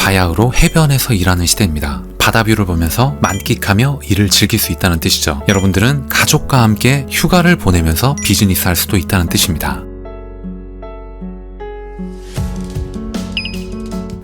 바야흐로 해변에서 일하는 시대입니다. 바다뷰를 보면서 만끽하며 일을 즐길 수 있다는 뜻이죠. 여러분들은 가족과 함께 휴가를 보내면서 비즈니스 할 수도 있다는 뜻입니다.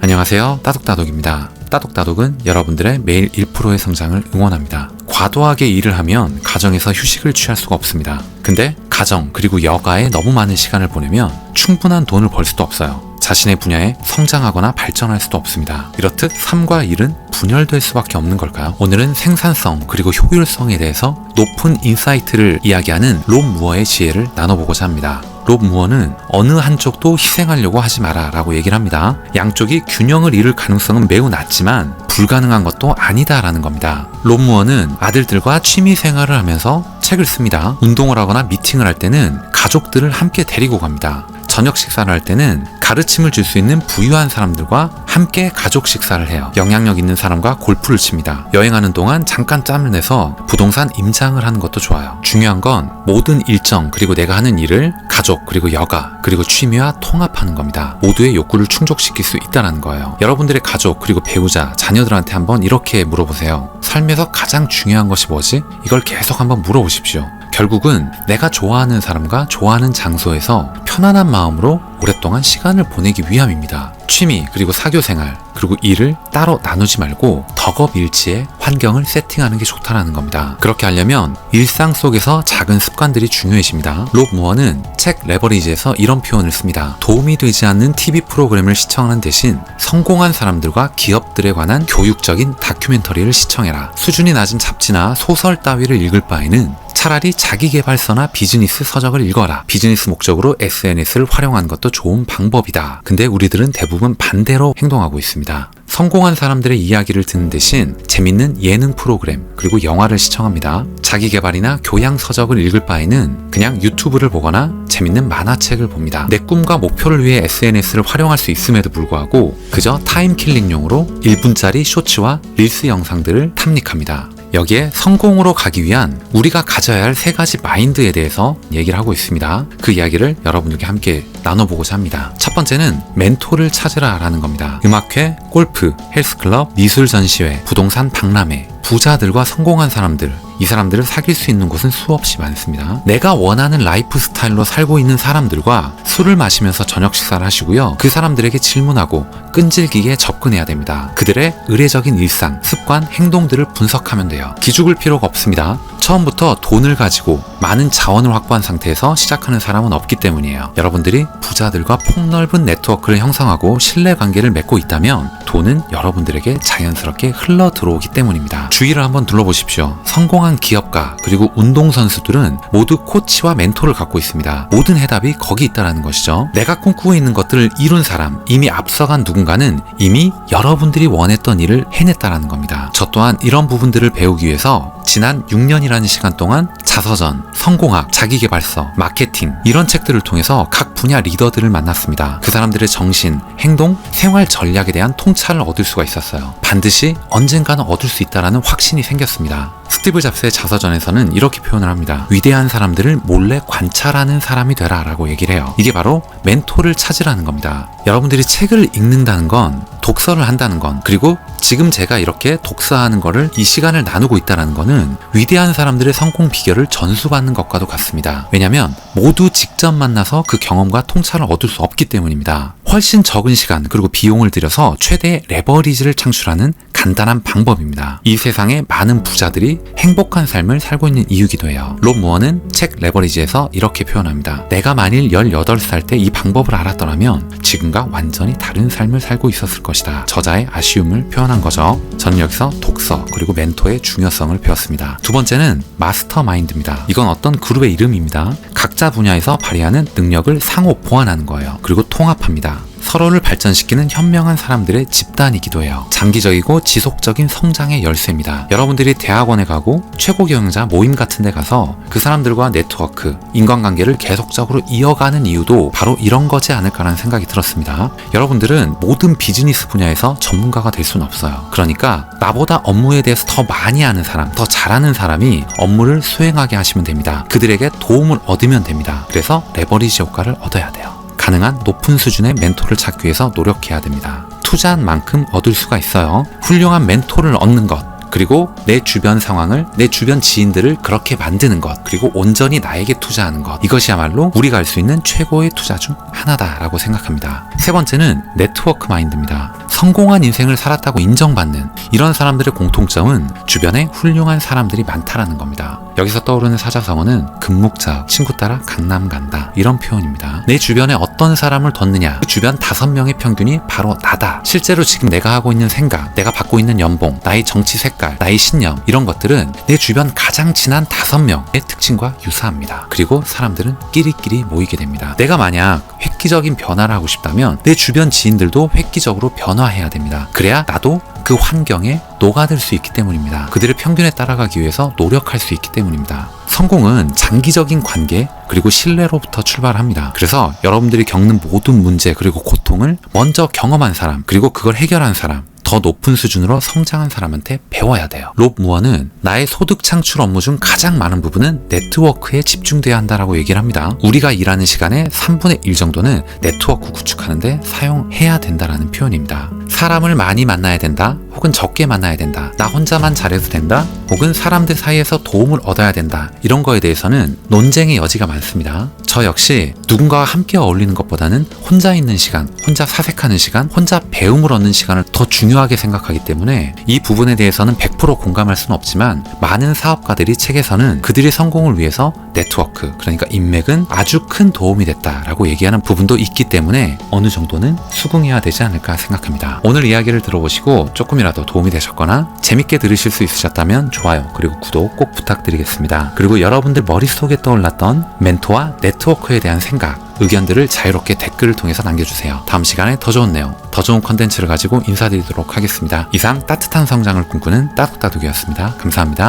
안녕하세요, 따독따독입니다. 따독따독은 여러분들의 매일 1%의 성장을 응원합니다. 과도하게 일을 하면 가정에서 휴식을 취할 수가 없습니다. 근데 가정 그리고 여가에 너무 많은 시간을 보내면 충분한 돈을 벌 수도 없어요. 자신의 분야에 성장하거나 발전할 수도 없습니다. 이렇듯 삶과 일은 분열될 수밖에 없는 걸까요? 오늘은 생산성 그리고 효율성에 대해서 높은 인사이트를 이야기하는 롭 무어의 지혜를 나눠보고자 합니다. 롭 무어는 어느 한쪽도 희생하려고 하지 마라 라고 얘기를 합니다. 양쪽이 균형을 이룰 가능성은 매우 낮지만 불가능한 것도 아니다 라는 겁니다. 롭 무어는 아들들과 취미 생활을 하면서 책을 씁니다. 운동을 하거나 미팅을 할 때는 가족들을 함께 데리고 갑니다. 저녁 식사를 할 때는 가르침을 줄 수 있는 부유한 사람들과 함께 가족 식사를 해요. 영향력 있는 사람과 골프를 칩니다. 여행하는 동안 잠깐 짬을 내서 부동산 임장을 하는 것도 좋아요. 중요한 건 모든 일정 그리고 내가 하는 일을 가족 그리고 여가 그리고 취미와 통합하는 겁니다. 모두의 욕구를 충족시킬 수 있다는 거예요. 여러분들의 가족 그리고 배우자, 자녀들한테 한번 이렇게 물어보세요. 삶에서 가장 중요한 것이 뭐지? 이걸 계속 한번 물어보십시오. 결국은 내가 좋아하는 사람과 좋아하는 장소에서 편안한 마음으로 오랫동안 시간을 보내기 위함입니다. 취미 그리고 사교생활 그리고 일을 따로 나누지 말고 덕업일치의 환경을 세팅하는 게 좋다는 겁니다. 그렇게 하려면 일상 속에서 작은 습관들이 중요해집니다. 롭 무어는 책 레버리지에서 이런 표현을 씁니다. 도움이 되지 않는 TV 프로그램을 시청하는 대신 성공한 사람들과 기업들에 관한 교육적인 다큐멘터리를 시청해라. 수준이 낮은 잡지나 소설 따위를 읽을 바에는 차라리 자기계발서나 비즈니스 서적을 읽어라. 비즈니스 목적으로 SNS를 활용하는 것도 좋은 방법이다. 근데 우리들은 대부분 반대로 행동하고 있습니다. 성공한 사람들의 이야기를 듣는 대신 재밌는 예능 프로그램 그리고 영화를 시청합니다. 자기계발이나 교양 서적을 읽을 바에는 그냥 유튜브를 보거나 재밌는 만화책을 봅니다. 내 꿈과 목표를 위해 SNS를 활용할 수 있음에도 불구하고 그저 타임킬링용으로 1분짜리 쇼츠와 릴스 영상들을 탐닉합니다. 여기에 성공으로 가기 위한 우리가 가져야 할 3가지 마인드에 대해서 얘기를 하고 있습니다. 그 이야기를 여러분들께 함께 나눠보고자 합니다. 첫 번째는 멘토를 찾으라 라는 겁니다. 음악회, 골프, 헬스클럽, 미술전시회, 부동산 박람회, 부자들과 성공한 사람들, 이 사람들을 사귈 수 있는 곳은 수없이 많습니다. 내가 원하는 라이프 스타일로 살고 있는 사람들과 술을 마시면서 저녁 식사를 하시고요. 그 사람들에게 질문하고 끈질기게 접근해야 됩니다. 그들의 의례적인 일상, 습관, 행동들을 분석하면 돼요. 기죽을 필요가 없습니다. 처음부터 돈을 가지고 많은 자원을 확보한 상태에서 시작하는 사람은 없기 때문이에요. 여러분들이 부자들과 폭넓은 네트워크를 형성하고 신뢰관계를 맺고 있다면 돈은 여러분들에게 자연스럽게 흘러 들어오기 때문입니다. 주위를 한번 둘러보십시오. 성공한 기업가 그리고 운동선수들은 모두 코치와 멘토를 갖고 있습니다. 모든 해답이 거기 있다는 것이죠. 내가 꿈꾸고 있는 것들을 이룬 사람, 이미 앞서간 누군가는 이미 여러분들이 원했던 일을 해냈다는 겁니다. 저 또한 이런 부분들을 배우기 위해서 지난 6년이라는 시간 동안 자서전, 성공학, 자기계발서, 마케팅 이런 책들을 통해서 각 분야 리더들을 만났습니다. 그 사람들의 정신, 행동, 생활 전략에 대한 통찰을 얻을 수가 있었어요. 반드시 언젠가는 얻을 수 있다는 확신이 생겼습니다. 스티브 잡스의 자서전에서는 이렇게 표현을 합니다. 위대한 사람들을 몰래 관찰하는 사람이 되라 라고 얘기를 해요. 이게 바로 멘토를 찾으라는 겁니다. 여러분들이 책을 읽는다는 건 독서를 한다는 건 그리고 지금 제가 이렇게 독서하는 거를 이 시간을 나누고 있다는 거는 위대한 사람들의 성공 비결을 전수받는 것과도 같습니다. 왜냐하면 모두 직접 만나서 그 경험과 통찰을 얻을 수 없기 때문입니다. 훨씬 적은 시간 그리고 비용을 들여서 최대의 레버리지를 창출하는 간단한 방법입니다. 이 세상에 많은 부자들이 행복한 삶을 살고 있는 이유기도 해요. 롭 무어는 책 레버리지에서 이렇게 표현합니다. 내가 만일 18살 때 이 방법을 알았더라면 지금과 완전히 다른 삶을 살고 있었을 것이다. 저자의 아쉬움을 표현한 거죠. 저는 여기서 독서 그리고 멘토의 중요성을 배웠습니다. 두 번째는 마스터마인드입니다. 이건 어떤 그룹의 이름입니다. 각자 분야에서 발휘하는 능력을 상호 보완하는 거예요. 그리고 통합합니다. 서로를 발전시키는 현명한 사람들의 집단이기도 해요. 장기적이고 지속적인 성장의 열쇠입니다. 여러분들이 대학원에 가고 최고 경영자 모임 같은 데 가서 그 사람들과 네트워크, 인간관계를 계속적으로 이어가는 이유도 바로 이런 거지 않을까라는 생각이 들었습니다. 여러분들은 모든 비즈니스 분야에서 전문가가 될 수는 없어요. 그러니까 나보다 업무에 대해서 더 많이 아는 사람, 더 잘하는 사람이 업무를 수행하게 하시면 됩니다. 그들에게 도움을 얻으면 됩니다. 그래서 레버리지 효과를 얻어야 돼요. 가능한 높은 수준의 멘토를 찾기 위해서 노력해야 됩니다. 투자한 만큼 얻을 수가 있어요. 훌륭한 멘토를 얻는 것, 그리고 내 주변 상황을, 내 주변 지인들을 그렇게 만드는 것, 그리고 온전히 나에게 투자하는 것, 이것이야말로 우리가 할 수 있는 최고의 투자 중 하나다라고 생각합니다. 세 번째는 네트워크 마인드입니다. 성공한 인생을 살았다고 인정받는 이런 사람들의 공통점은 주변에 훌륭한 사람들이 많다라는 겁니다. 여기서 떠오르는 사자성어는 금묵자흑, 친구 따라 강남 간다, 이런 표현입니다. 내 주변에 어떤 사람을 뒀느냐, 그 주변 5명의 평균이 바로 나다. 실제로 지금 내가 하고 있는 생각, 내가 받고 있는 연봉, 나의 정치 색깔, 나의 신념, 이런 것들은 내 주변 가장 친한 5명의 특징과 유사합니다. 그리고 사람들은 끼리끼리 모이게 됩니다. 내가 만약 획기적인 변화를 하고 싶다면 내 주변 지인들도 획기적으로 변화해야 됩니다. 그래야 나도 그 환경에 녹아들 수 있기 때문입니다. 그들의 평균에 따라가기 위해서 노력할 수 있기 때문입니다. 성공은 장기적인 관계 그리고 신뢰로부터 출발합니다. 그래서 여러분들이 겪는 모든 문제 그리고 고통을 먼저 경험한 사람, 그리고 그걸 해결한 사람, 더 높은 수준으로 성장한 사람한테 배워야 돼요. 롭 무어는 나의 소득 창출 업무 중 가장 많은 부분은 네트워크에 집중돼야 한다라고 얘기를 합니다. 우리가 일하는 시간의 3분의 1 정도는 네트워크 구축하는데 사용해야 된다라는 표현입니다. 사람을 많이 만나야 된다, 혹은 적게 만나야 된다, 나 혼자만 잘해도 된다, 혹은 사람들 사이에서 도움을 얻어야 된다, 이런 거에 대해서는 논쟁의 여지가 많습니다. 저 역시 누군가와 함께 어울리는 것보다는 혼자 있는 시간, 혼자 사색하는 시간, 혼자 배움을 얻는 시간을 더 중요하게 생각하기 때문에 이 부분에 대해서는 100% 공감할 수는 없지만, 많은 사업가들이 책에서는 그들의 성공을 위해서 네트워크, 그러니까 인맥은 아주 큰 도움이 됐다라고 얘기하는 부분도 있기 때문에 어느 정도는 수긍해야 되지 않을까 생각합니다. 오늘 이야기를 들어보시고 조금이라도 도움이 되셨거나 재밌게 들으실 수 있으셨다면 좋아요 그리고 구독 꼭 부탁드리겠습니다. 그리고 여러분들 머릿속에 떠올랐던 멘토와 네트워크에 대한 생각, 의견들을 자유롭게 댓글을 통해서 남겨주세요. 다음 시간에 더 좋은 내용, 더 좋은 컨텐츠를 가지고 인사드리도록 하겠습니다. 이상 따뜻한 성장을 꿈꾸는 따둑따둑이었습니다. 감사합니다.